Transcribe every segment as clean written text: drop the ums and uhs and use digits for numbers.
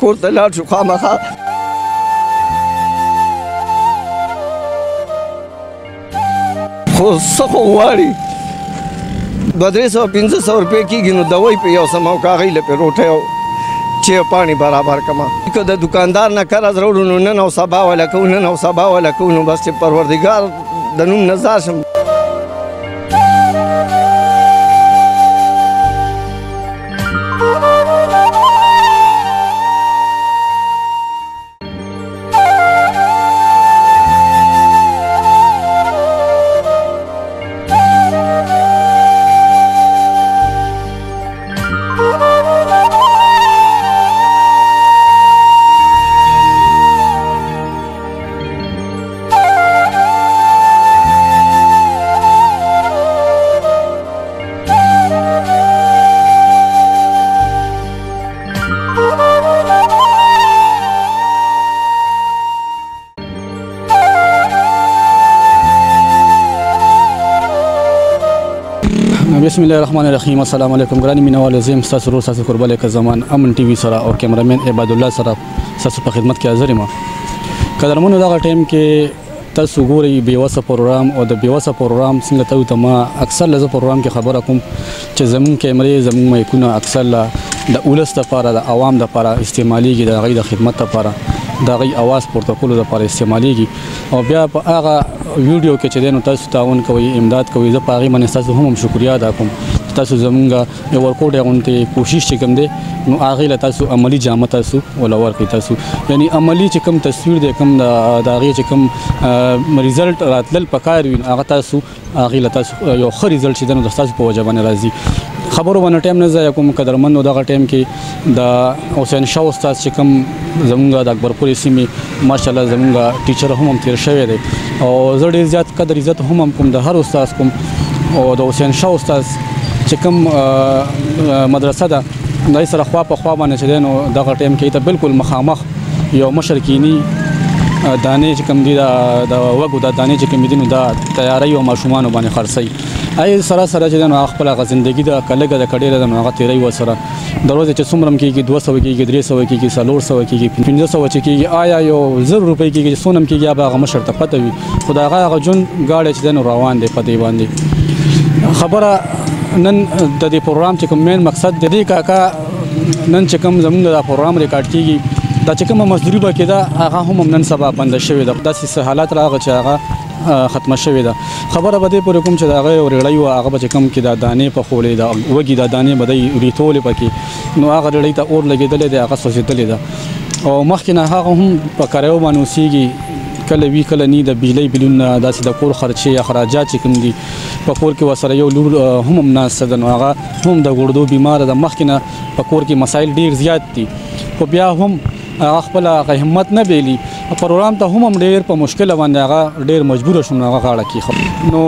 کور ته لاړ شو خامخا خو څه خو غواړي 200-300 روپۍ کېږي نو دوی په یو څه موقع هغوی له پې روټۍ او چای او پاڼې برابر کړمه که د دوکاندار نه قرض راوړو نو نن او سبا وله کوو نن او سبا وله کوو نو بس چې پروردګار د نوم نه ځار شم بسم الله الرحمن الرحیم السلام علیکم ګراني مینوالو زه یم ستاسو ورور ستاسو قربالي که زمان امن ټي وي سره او کیمرامین عباد الله سره ستاسو په خدمت کې حاضر یم قدرمنو دغه ټایم کې تاسو ګورئ بېوسه پروګرام او د بېوسه پروګرام څنګه ته ته ما اکثر له پروګرام کې خبره کوم چې زموږ کیمرې زموږ مایکونه اکثر د اولس لپاره د عوام لپاره استعمالیږي د هغوی د خدمت لپاره د هغوی اواز پورته کولو لپاره استعمالیږي او بیا په هغه ویډیو کې چې دی نو تاسو تعاون کوئ امداد کوئ زه په هغې باندې ستاسو هم شکریه ادا کوم تاسو زمونږ یو ورکوټ غوندې کوشش چې کوم دی نو هغې له تاسو عملي جامه تاسو وله ورکړئ تاسو یعنې عملي چې کوم تصویر دی کوم د هغې چې کوم ریزلټ راتلل پکار وي هغه تاسو هغې له تاسو یو ښه ریزلټ چې دی نو د ستاسو په وجه باندې راځي خبرو باندې ټایم نه ضایع کوم قدرمنو دغه ټایم کې د حسین شاه استاد چې کوم زمونږ د اکبرپورې سیمې ماشاءالله زمونږ ټیچر هم تېر شوی دی او زه ډېر زیات قدر عزت هم کوم د هر استاد کوم او د حسین شاه استاد چې کوم مدرسه ده دای سره خوا په خوا باندې چې دی نو دغه ټایم کې ته بالکل مخامخ یو مشر کینی دانې چې کوم دي د وږو د دانې چې کوم دي نو د تیاری او ماشومانو باندې خرڅوي ای سره سره چې نو خپل هغه زندگی د کلګه د کډېره د هغه تیری وسره د ورځې چې څومره کېږي 200 کېږي 300 کېږي 400 کېږي 500 چې کېږي آیا یو 1000 روپۍ کېږي سونم کېږي هغه مشر ته پته وي خدای هغه جون گاډي چې نو روان دی په دې باندې خبره نن د دې پروګرام چې کوم مین مقصد د دې کاکا نن چې کوم زموږ د پروګرام ریکارډ کېږي دا چې کومه مزدوري به کېده هغه هم نن سبا بنده شوې ده داسې حالات راغله چې هغه ختمه شوې ده خبره به دې پورې کوم چې د هغه ریړۍ وه هغه به چې کوم کې د دانې پخولې د وږي د دانې به دی ریتولې پکې نو هغه ریړۍ ته اور لګېدلی دی هغه سوځېدلې ده او مخکې نه هغه هم په کرايو باندې اوسېږي کله وي کله نی د بجلی بلونه داسې د کور خرچې اخراجات چې کوم دي په کور کې ورسره یو لور هم ناسته ده نو هغه هم د ګردو بیماره ده مخکې نه په کور کې مسایل ډېر زیات دي خو بیا هم هغه خپل همت نه بیلی پروګرام ته هم ډېر په مشکل باندې هغه ډېر مجبور شوم هغه غاړه کې نو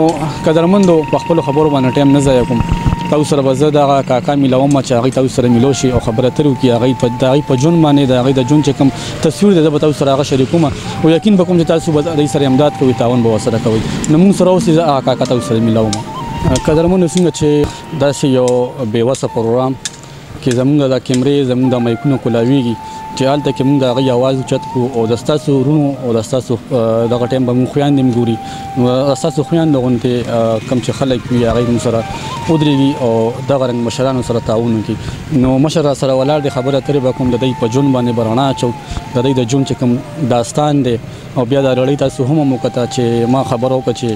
قدرمندو په خپل خبرو باندې ټایم نه ضایع کوم تاسو سره به زه دغه کاکا میلوم چې هغې تاسو سره میلو شي او خبره اترې وکړي هغې په ژوند باندې د هغې د ژوند چې کوم تصویر دی زه به تاسو سره هغه شریکوم او یقین به کوم چې تاسو به هغې سره امداد کوئ تعاون به ورسره کوئ نو موږ سره اوس زه هغه کاکا تاسو سره میلوم قدرمنو څنګه چې داسې یو بېوسه پروګرام کې زموږ د کیمرې زموږ د مایکونو کولاویږي چې هلته کې موږ د هغې اواز اوچت کړو او د ستاسو ورونو او د ستاسو دغه ټایم به موږ خویندې هم ګوري نو ستاسو خویندو غوندې کوم چې خلک وي هغوی موږ سره ودرېږي او دغه رنګ مشرانو سره تعاون وکړي نو مشر را سره ولاړ دی خبره اترې به کوم د دوی په ژوند باندې به رڼا اچو د دوی د ژوند چې کوم داستان دی او بیا دا رړۍ تاسو هم وکته چې ما خبره وکړه چې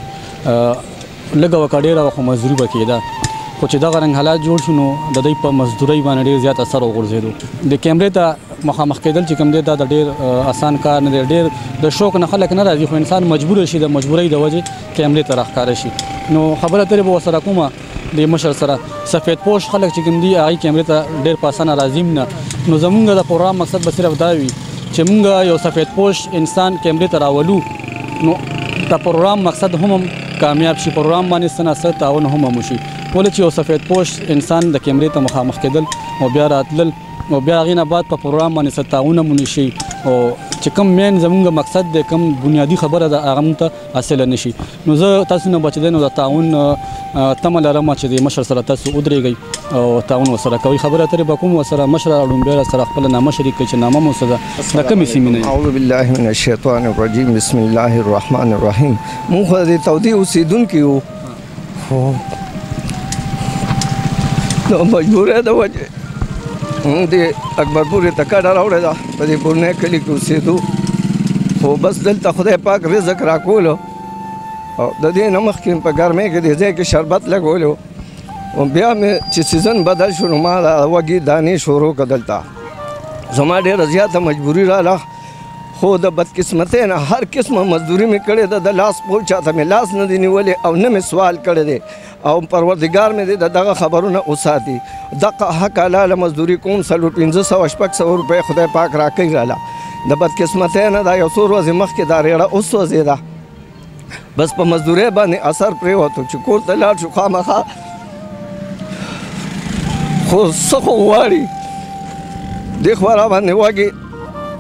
لږه وکړه ډېره خو مزدوري به کېده خو چې دغه رنګ حالات جوړ شو نو د دوی په مزدورۍ باندې ډېر زیات اثر وغورځېدو د کیمرې ته مخامخ کېدل چې کوم دی دا د ډېر اسان کار نه دی ډېر د شوق نه خلک نه راځي خو انسان مجبور شي د مجبورۍ د وجې کیمرې ته راښکاره شي نو خبره اترې به ورسره کومه د مشر سره سفید پوش خلک چې کوم دي هغوی کیمرې ته ډېر په اسانه راځي نه نو زمونږ د پروګرام مقصد به صرف دا وي چې مونږ یو سفید پوش انسان کیمرې ته راولو نو د پروګرام مقصد هم کامیاب شي پروګرام باندې څه نه څه تعاون هم وشي ولې چې یو سفید پوش انسان د کیمرې ته مخامخ کېدل او بیا راتلل او بیا هغې نه بعد په پروګرام باندې څه تعاون هم ونشي او چې کوم مین زمونږ مقصد دی کوم بنیادي خبره ده هغه مونږ ته حاصله نشي نو زه تاسو نه بچ دی نو د تعاون تمه لرم چې د مشر سره تاسو ودرېږئ او تعاون ورسره کوئ خبرې اترې به کوم ورسره مشره لومبی سره خپله نامه شریک کړئ چې نامه مو څه ده د کومې سیمې نه اعوذ بالله من الشیطان الرجیم بسم الله الرحمن الرحیم مونږ خو د تودې اوسېدونکي یو خو نو مجبوره د وجې مونږ د اکبرپور تکاډه راوړې ده په دې پورنی کلي کې اوسېدو خو بس دلته خدای پاک رزق راکولو او د دې نه مخکې په ګرمۍ کې دې ځای کې شربت لګولو او بیا مې چې سیزن بدل شو نو ما د وږي دانې شروع کړه دلته زما ډېره زیاته مجبوري راله خو د بدقسمتۍ نه هر قسمه مزدوري مې کړې ده د لاس پول چاته مې لاس نه دی نیولی او نه مې سوال کړی دی او پروردګار مې دی د دغه خبرونه وساتي دغه حق حلاله مزدوري کوم 500 روپۍ خدای پاک راکوي راله د بدقسمتۍ نه دا یو څو ورځې مخکې دا ریړه وسوځېده بس په مزدورۍ باندې اثر پرېوتو چې کور ته لاړ شو خامخا خو څه خو غواړي دې خوا را باندې وږي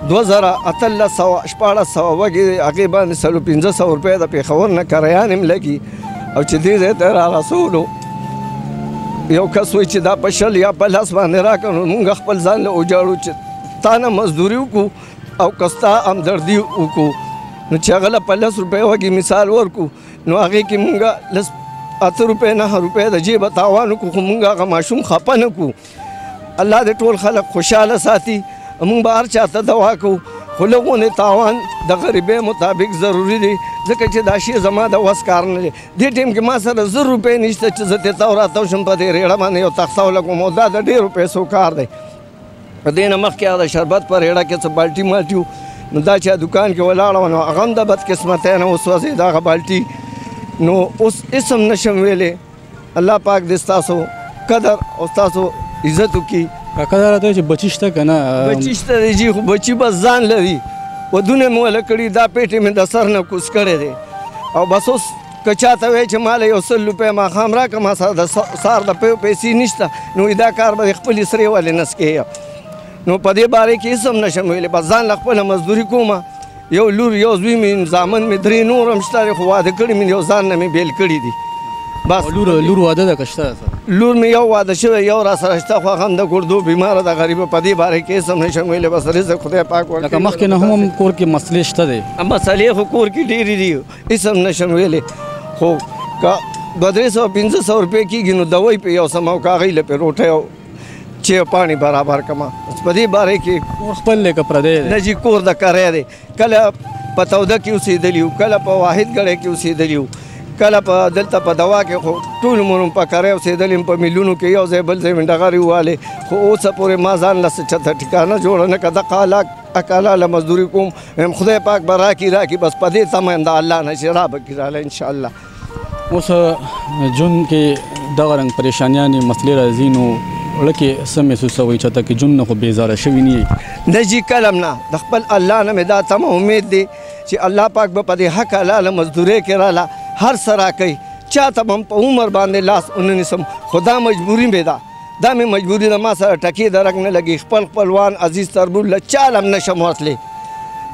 2013 وږي هغې باندې 500 روپۍ د پېښور نه کریان هم لګي او چې دې ځای ته را رسولو یو کس وایي چې دا په 100 یا په 10 باندې راکړه نو مونږ خپل ځان له وجاړو چې تا نه مزدوري وکړو او که ستا همدردي وکړو نو چې هغه له په 10 روپۍ وږي مثال ورکړو نو هغې کې مونږ 8 روپۍ 9 روپۍ د جیبه تاوان وکړو خو مونږ هغه ماشوم خفه نه کړو الله دې ټول خلک خوشحاله ساتي مونږ به هر چاته دوا کوو خو لږونې تاوان د غریبۍ مطابق ضروري دی ځکه چې دا شی زما د وس کار نه دی دې ټیم کې ما سره 1000 روپۍ نشته چې زه تې تاو راتاو شم په دې ریړه باندې یو تخته ولګوم او دا د ډېرو پیسو کار دی په دې نه مخکې هغه د شربت په ریړه کې څه بالټي مالټي وو نو دا چې دکان کې ولاړه وه نو هغه هم د بدقسمتۍ نه وسوځېد هغه بالټي نو اوس اسم نشم ویلی الله پاک دې ستاسو قدر او ستاسو عزت وکړي کاکا دا راته چې بچي شته که نه بچي شته دی جي خو بچي بس ځان لري ودونه مې وله کړي دا پیټې مې د سر نه کوز کړی دی او بس اوس که چاته وایي چې ما له یو 100 روپۍ ماښام راکړه ما سره د سهار د پیسې نشته نو دا کار به خپلې سرې ولې نسکې نو په دې باره کې هېڅ هم نشم ویلی بس ځان له خپله مزدوري کومه یو لور یو زوی مې زامن مې 3 نور هم شته دی خو واده کړي مې یو ځان نه مې بېل کړي دي بس لور واده ده که شته لور مې یو واده شوی یو را سره شته خو هغه هم د ګردو بیماره ده غریبه په دې باره کې هېڅ هم نشم ویلی بس رزق خدای پاک ورکوي لکه مخکې نه هم کور کې مسلې شته دی مسلې خو کور کې ډېرې دي هېڅ هم نشم ویلی خو که 200-500 روپۍ کېږي نو دوی پې یو سم او که هغوی له پې روټۍ او چې پاڼې برابر کړم په دې باره کې کور خپل دی که پردی دی نه جي کور د کری دی کله په توده کې اوسېدلي وو کله په واحد ګړی کې اوسېدلي وو کله په دلته په دوا کې خو ټول عمر په کری اوسېدلي په میلونو کې یو ځای بل ځای مې ډغرې ووالې خو اوسه پورې ما ځان له څه چته ټکانه جوړه نه کړه دغه حلاله مزدوري کوم خدای پاک به راکړي بس په دې تمه یم د الله نه چې را به کړي راله انشاءالله اوس ژوند کې دغه رنګ پریشانیانې مسلې راځي نو زړه کې څه محسوسوئ چې ته کې ژوند نه خو بېزاره شوي نه یې نه جي کلم نه د خپل الله نه مې دا تمه امید دی چې الله پاک به په دې حق حلاله مزدورۍ کې راله هر څه راکوي چاته به هم په عمر باندې لاس ونه نیسم خو دا مجبوري مې ده دا مې مجبوري ده ما سره ټکې درک نه لګي خپل خپلوان عزیز تربور له چاله هم نشم ورتلی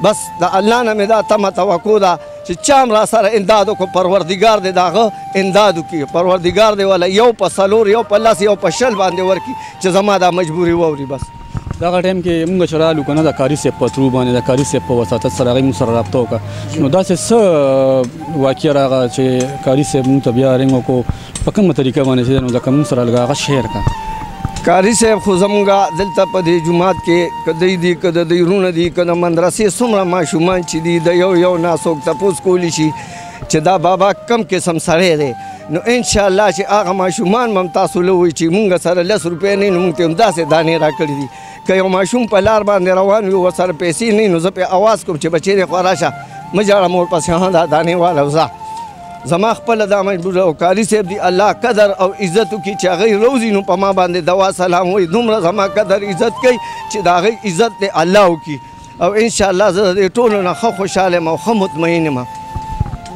بس د الله نه مې دا تمه توقع ده چې چا هم را سره امداد وکړو پروردګار دی د هغه امداد وکړي پروردګار دی والا یو په 4 یو په 10 یو په 20 باندې ورکړي چې زما دا مجبوري واوري بس دغه ټایم کې موږ چې رالو که نه د کاري صاحب په ترو باندې د کاري صاحب په وساطت سره هغوی موږ سره رابطه وکړه نو داسې څه واقع راغله چې کاري صاحب موږ ته بیا رنګ وکړو په کومه طریقه باندې چې نو ځکه موږ سره لږ هغه شیر کړه کاري صاحب خو زمونږ دلته په دې جومات کې که دی دي که د دوی وروڼه دي که د مدرسې څومره ماشومان چې دي د یو نه څوک تپوس کولی شي چې دا بابا کم قسم سړی دی نو انشاءالله چې هغه ماشومان به هم تاسو له وایي چې مونږ سره 10 روپۍ نه نو مونږ ته هم داسې دانې راکړي دي که یو ماشوم په لار باندې روان وي ورسره پیسې نه نو زه پې اواز کوم چې بچی دی خوا راشه مه جاړه مور پسې دا دانې واله وځه زما خپله دا مجبوره او کاري صاحب دی الله قدر او عزت وکړي چې هغوی روزي نو په ما باندې دوا سلام وایي دومره زما قدر عزت کوي چې د هغوی عزت دی الله وکړي او انشاءالله زه د دې ټولو نه ښه خوشحاله یم او ښه مطمئن یم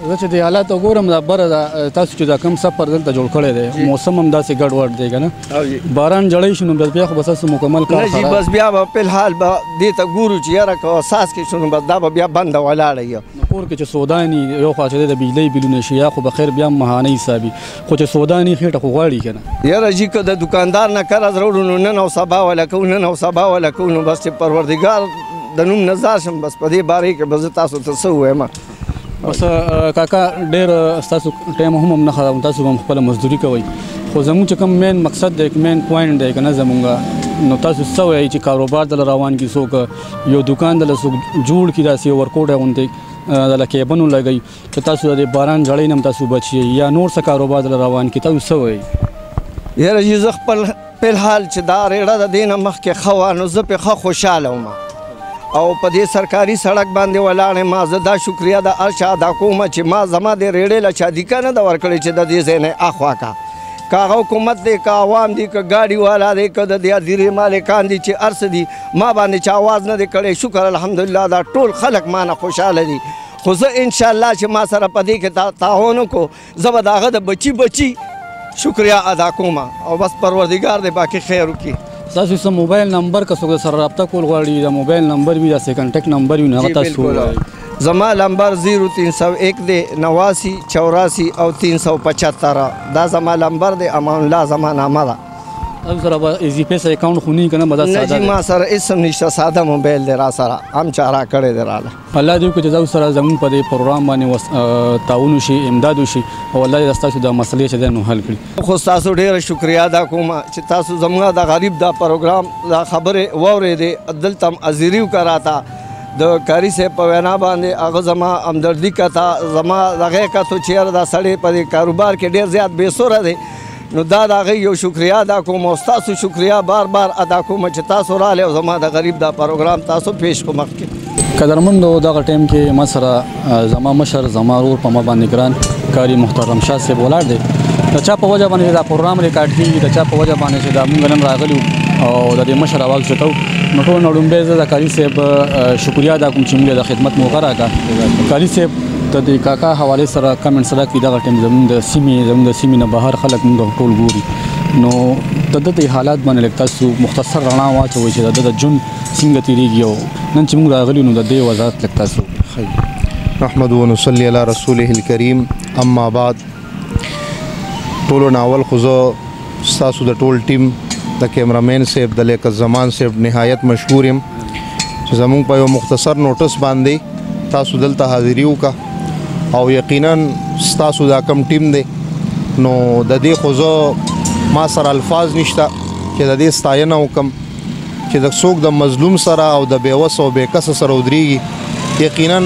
زه چې د حالات ګورم دا بره تاسو چې دا کم سفر دلته جوړ کړی دی موسم هم داسې ګډوډ دی که نه باران جړی شي نو بیا خو به ستاسو مکمل کار نه جی بس بیا به فلحال به دې ته ګورو چې یاره که اساس کې شو نو بس دا به بیا بنده ولاړه وي نو کور کې چې سوداني یو خوا چې د بجلۍ بیلونه شي یا خو به خیر بیا هم ماهانه حسابي خو چې سوداني خېټه خو غواړي که نه یاره جي که د دوکاندار نه قرض راوړو نو نن او سبا وله کوو نن او سبا وله کوو نو بس چې پروردګار د نوم نظار شم بس په دې باره کې به زه تاسو ته څه ووایم بس کاکا ډېر ستاسو ټایم هم نه خراب تاسو هم خپله مزدوري کوئ خو زموږ چې کوم مین مقصد دی مین پوینټ دی که نه زمونږ نو تاسو څه وایئ چې کاروبار دله روان کړي څوک یو دوکان دله څوک جوړ کړي داسې ورکوټی غوندې دله کیبن ولګوي چې تاسو د باران جړۍ نه هم تاسو بچ یا نور څه کاروبار دله روان کړي تاسو څه وایئ یاره جي زه خپل فلحال چې دا ریړه د دې نه مخکې ښه وه نو زه پرې ښه خوشحاله وم او په دې سرکاري سړک باندې ولاړ ما زه دا شکریه د هر چا ادا کوم چې ما زما د ریړې له چا دیکه نه ده ورکړې چې د دې ځای نه اخوا کا هغه حکومت دی که عوام دي که ګاډي والا دی که د دې ادیرې مالکان دي چې هر څه دي ما باندې چا آواز نه دی کړی شکر الحمدلله دا ټول خلک ما نه خوشحاله دي خو زه انشاءالله چې ما سره په دې کې تعاون وکړو زه به د هغه د بچي شکریه ادا کوم او بس پروردګار دی باقي خیر وکړي تاسو سم موبایل نمبر که څوک سره رابطه کول غواړي د موبایل نمبر وي داسې کنټیکټ نمبر وي نو هغه تاسو زما نمبر 0301 دی 89 84 او 375 دا زما نمبر دی امان الله زما نامه ده تاسو سره به ایزي پیس اکاونټ خونی کنه مدد ساده نه جی ما سره هیڅ نشته ساده موبایل دی را سره هم چاره کړی دی راله الله دې وکړي چې تاسو سره زموږ په دې پروګرام باندې تعاون وشي امداد وشي او الله دې تاسو د مسلې چې دی نو حل کړي خو تاسو ډېره شکریا ادا کوم چې تاسو زموږ د غریب دا پروګرام دا خبرې واورېدې دلته هم حاضري وکړه د کاري صاحب په وینا باندې هغه زما همدردي کته زما دغه کتو چې یاره دا سړی په دې کاروبار کې ډېر زیات بېسوره دی نو دا د هغې یو شکریا ادا کوم او ستاسو شکریا بار ادا کوم چې تاسو راغلی او زما د غریب دا پروګرام تاسو پیش کوم مخکې قدرمندو دغه ټایم کې ما سره زما مشر زما ورور په ما باندې ګران کاري محترم شاه صاحب ولاړ دی د چا په وجه باندې دا پروګرام ریکارډ کېږي د چا په وجه باندې چې دا موږ نن راغلي او د دې مشر اواز چتو نو ټول نړومبې زه د کاري صاحب شکریا ادا کوم چې موږ د خدمت موقع راکړه کاري صاحب د دې کاکا حواله سره کمنټ سره کې دغه ټیم زموږ د سیمې نه بهر خلک موږ ټول ګوري نو د دې حالات باندې لکه تاسو مختصر رڼا واچوئ چې د ژوند څنګه تېرېږي او نن چې موږ راغلي نو د دې وضاحت لکه تاسو ښیي نحمد ونصلي علی رسوله الکریم اما بعد ټولو ناول خو زه ستاسو د ټول ټیم د کیمرامین صاحب د لیک الزمان صاحب نهایت مشکور یم چې زموږ په یو مختصر نوټس باندې تاسو دلته حاضري وکړه او یقینا ستاسو دا کم ټیم دی نو د دې خو زه ما سره الفاظ نشته چې د دې ستاینه وکم چې د څوک د مظلوم سره او د بېوس او بېکسه سره ودرېږي یقینا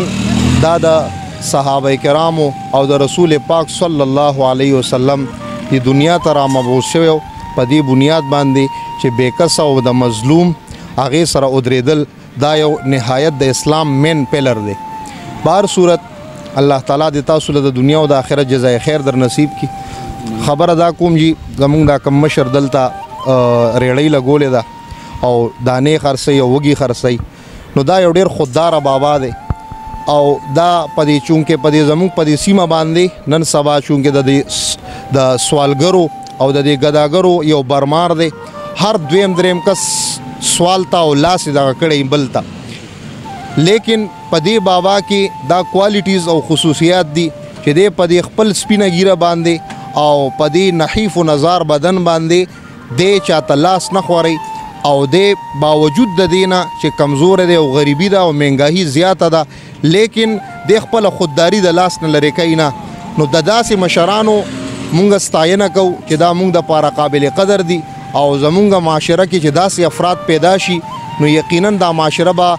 دا د صحابه کرامو او د رسول پاک صلی الله علیه وسلم د دنیا ته رامبعوث شوی په دې بنیاد باندې چې بېکسه او د مظلوم هغې سره ودرېدل دا یو نهایت د اسلام مین پیلر دی بهر صورت الله تعالی د تاسو له د دنیا او د آخرت جزای خیر در نصیب کی خبر ادا کوم جی زمونږ دا کم مشر دلته ریړۍ لګولې ده او دانې خرڅوي او وږي خرڅوي نو دا یو ډېر خودداره بابا دی او دا په دې چونکې په دې زمونږ په دې سیمه باندې نن سبا چونکې د سوالګرو او د دې ګداګرو یو برمار دی هر دویم دریم کس سوال ته او لاس دغه کړی بل ته لیکن په دې بابا کې دا کوالټیز او خصوصیات دي چې دې په دې خپل سپینه ګیره باندې او په دې نحیف و نزار بدن باندې دې چاته لاس نه خوري او دې باوجود د دې نه چې کمزور دی او غریبي ده او مهنګاهي زیاته ده لیکن دې خپله خودداري د لاس نه لرې کوي نه نو د داسې مشرانو مونږ ستاینه کوو چې دا مونږ دپاره قابل قدر دي او زمونږ معاشره کې چې داسې افراد پیدا شي نو یقینا دا معاشره به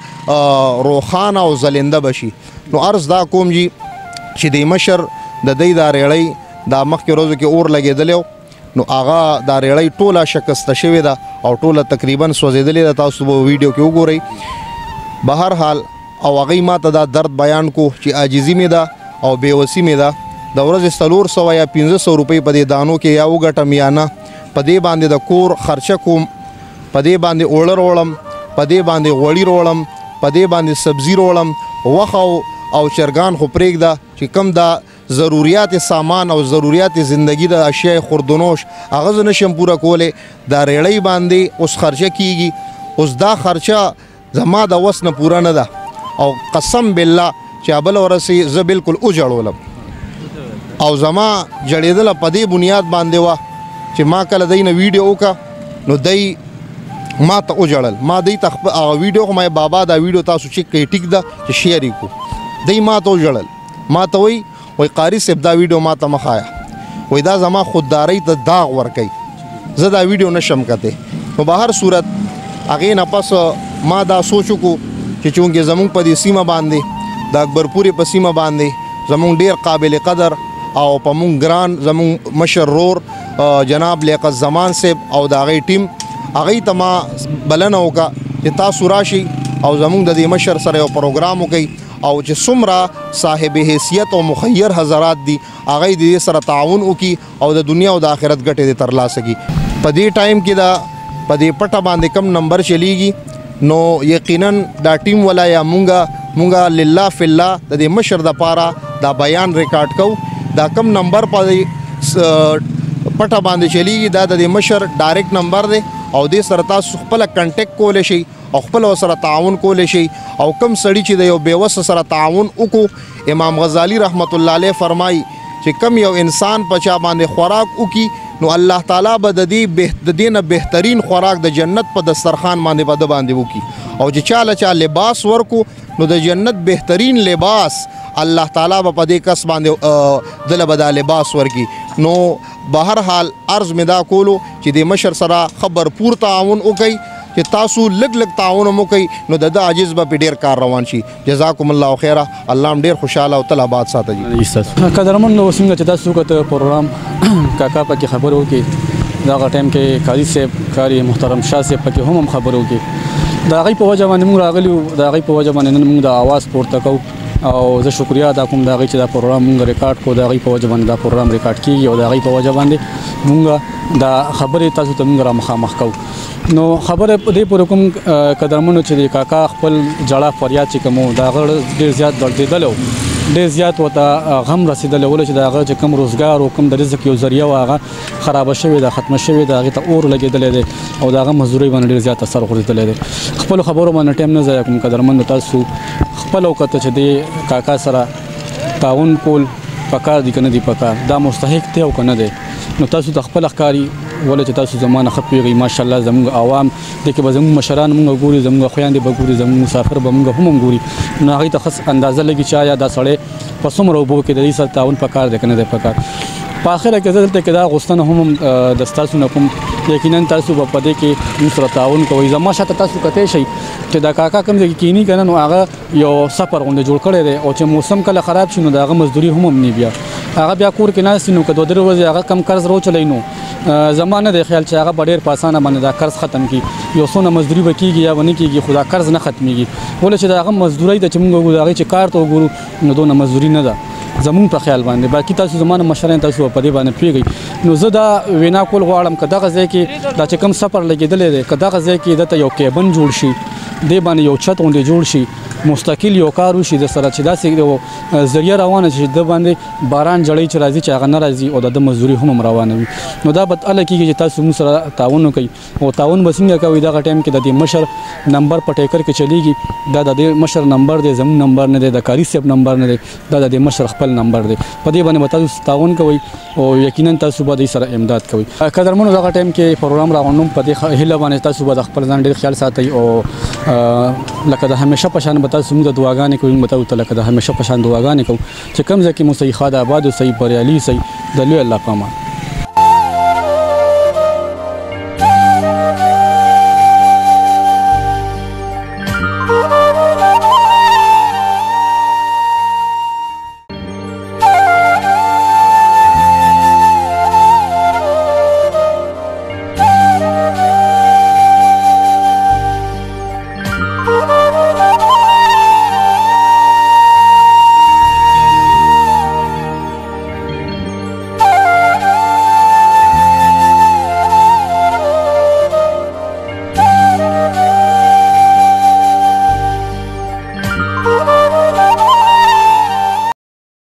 روخانه او زلنده بشي نو عرض دا کوم جی چې د مشر د دې دا ریړۍ دا مخکې ورځو کې اور لګېدلی نو هغه دا ریړۍ ټوله شکسته شوې ده او ټوله تقریبا سوځېدلې ده تاسو به ویډیو کې وګورئ بهر حال او هغوی ما ته دا درد بیان کو چې عاجزي مې ده او بېوسي مې ده د ورځې 400 یا 500 روپۍ په دې دانو کې یا وګټم یا نه په دې باندې د کور خرچه کوم په دې باندې اوړه روړم په دې باندې غوړي روړم په دې باندې سبزي روړم وخه او چرګان خو پرېږده چې کم دا ضروریات سامان او ضروریات زندگی د اشیاء خوردنوش هغه زه نشم پوره کولی. دا ریړۍ باندې اوس خرچه کیږي، اوس دا خرچه زما د وس نه پوره نه ده او قسم بالله چې بل ورسې زه بالکل وجړولم او زما جړېدله په دې بنیاد باندې وه چې ما کله دی نه ویډیو وکړه نو دی ما ته وجړل. ما دی ته ویډیو خو ما بابا دا ویډیو تاسو چیک کړئ ټیک ده چې شیر یې کړو. دی ما ته وجړل، ما ته وایي قاري صاحب دا ویډیو ما ته مخ آیا، وایي دا زما خوددارۍ ته داغ ورکوي، زه دا ویډیو نشم کتی. نو به هر صورت هغې نه پس ما دا سوچ وکړو چې چونکې زمونږ په دې سیمه باندې د اکبرپورې په سیمه باندې زمونږ ډېر قابل قدر او په مونږ ګران زمونږ مشر رور جناب لیاقت زمان صاحب او د هغې ټیم هغې ته ما بلنه وکړه چې تاسو راشئ او زمونږ د دې مشر سره یو پروګرام وکړئ او چې څومره صاحب حیثیت او مخیر حضرات دي هغه د دې سره تعاون وکړي او د دنیا او د آخرت ګټې دې ترلاسه کړي. په دې ټایم کې دا په دې پټه باندې کم نمبر چلیږي نو یقینا دا ټیم ولا یا مونږه لله فی الله د دې مشر د پاره دا بیان ریکارډ کو. دا کم نمبر په پټه باندې چلیږي دا د دې مشر ډایرکټ نمبر دی او دې سره تاسو خپل کنټیکټ کولی شئ او خپل سره تعاون کولی شئ. او کم سړي چې د یو بیوس سره تعاون وکړو، امام غزالی رحمت الله علیه فرمایي چې کم یو انسان په چا باندې خوراک وکړي نو الله تعالی به د دې نه بهترین خوراک د جنت په دسترخوان باندې به د باندې وکړي. او چې چاله چا لباس ورکو نو د جنت بهترین لباس الله تعالی به په دې کس باندې دله به دا لباس ورکړي. نو به هر حال عرض مې دا کولو چې د مشر سره خبرپور تعاون وکړئ چې تاسو لږ تعاون مو کوي نو د عاجز به په ډیر کار روان شي. جزاکم الله خیره، الله هم ډیر خوشاله او تل آباد ساته. قدرمن نو څنګه چې تاسو کته پروګرام کاکا پکې خبرو کې دا ټایم کې قاضي صاحب کاری محترم شاه صاحب پکې هم خبرو کې دا غي په وجه باندې موږ راغلی دا غي په وجه باندې موږ د आवाज پورته کوو او زه شکریا ادا کوم دا غي چې دا پروګرام موږ ریکارډ کو دا غي په وجه باندې دا پروګرام ریکارډ کیږي او دا غي په وجه باندې موږ دا خبرې تاسو ته موږ را مخامخ کوو. نو خبره دې پر کوم قدرمنو چې کاکا خپل جړه فریاد چې کوم دا غړ ډیر زیات دردیدل ډیر زیات وته غم رسیدل ول چې دا غړ چې کوم روزګار او کوم د رزق یو ذریعہ واغه خراب شوی دا ختم شوی دا غي ته اور لګیدل دي او دا غ مزدوري باندې ډیر زیات اثر غورځیدل دي. خپل خبرو باندې ټیم نه ځای کوم قدرمن تاسو خپل وخت چې دې کاکا سره تعاون کول پکار دي کنه دي پکار دا مستحق ته او کنه دي. نو تاسو د خپل ښکاری ولې چې تاسو زمانه خپيږي ماشاءالله زموږ عوام د کې زموږ مشران موږ ګوري زموږ خويندې به ګوري زموږ مسافر به موږ هم ګوري نو هغه ته خاص اندازه لګي چې یا دا سړی په څومره وبو کې د دې سره تعاون پکار دی کنه دی پکار. په اخره کې زه ته دا غوښتنه هم د تاسو نه کوم یقینا تاسو په پدې کې موږ سره تعاون کوئ. زما شاته تاسو کته شي چې دا کاکا کوم ځای کې کینی کنه نو هغه یو سفر غونډه جوړ کړی دی او چې موسم کله خراب شي نو دا هغه مزدوري هم نه بیا هغه بیا کور کې ناس نو کدو درو ورځې هغه کم قرض رو چلای نو زمانه د خیال چې هغه ډېر په اسانه باندې دا قرض ختم کی یو څونه مزدوري وکیږي یا ونه کیږي خدا قرض نه ختميږي ولې چې دا هغه مزدوري د چې موږ هغه چې کار ته وګورو نو دونه مزدوري نه ده زمون په خیال باندې. باقي تاسو زمانه مشران تاسو په دې باندې پیږي نو زه دا وینا کول غواړم کدا غځي کې دا چې کم سفر لګیدل دي کدا غځي کې د یو کېبن جوړ شي دی باندې یو چت غونډه جوړ شي مستقل یو کار وشي د سره چې داسې ذریعہ روانه شي د باندې باران جړی چې راځي چې هغه نه راځي او د مزدوري هم روانه وي نو دا بد ال کېږي چې تاسو موږ سره تعاون وکړي او تعاون بسنګ کوي دا ټایم کې د دې مشر نمبر په ټیکر کې چلیږي دا د مشر نمبر دی زمون نمبر نه دی د کاری سیب نمبر نه دی دا د مشر خپل نمبر دی په دې باندې تاسو تعاون کوي او یقینا تاسو به د سره امداد کوي. قدرمنو دا ټایم کې پروګرام راغونم په دې هله باندې تاسو به خپل ځان ډیر خیال ساتي او لکه د همیشه په شان به تاسو موږ د دعاګانې کوو متو ته لکه د همیشه په شان دعاګانې کوو چې کوم ځکه مو صحیح خاطر آباد او صحیح بریالي صحیح د لوی الله پامان.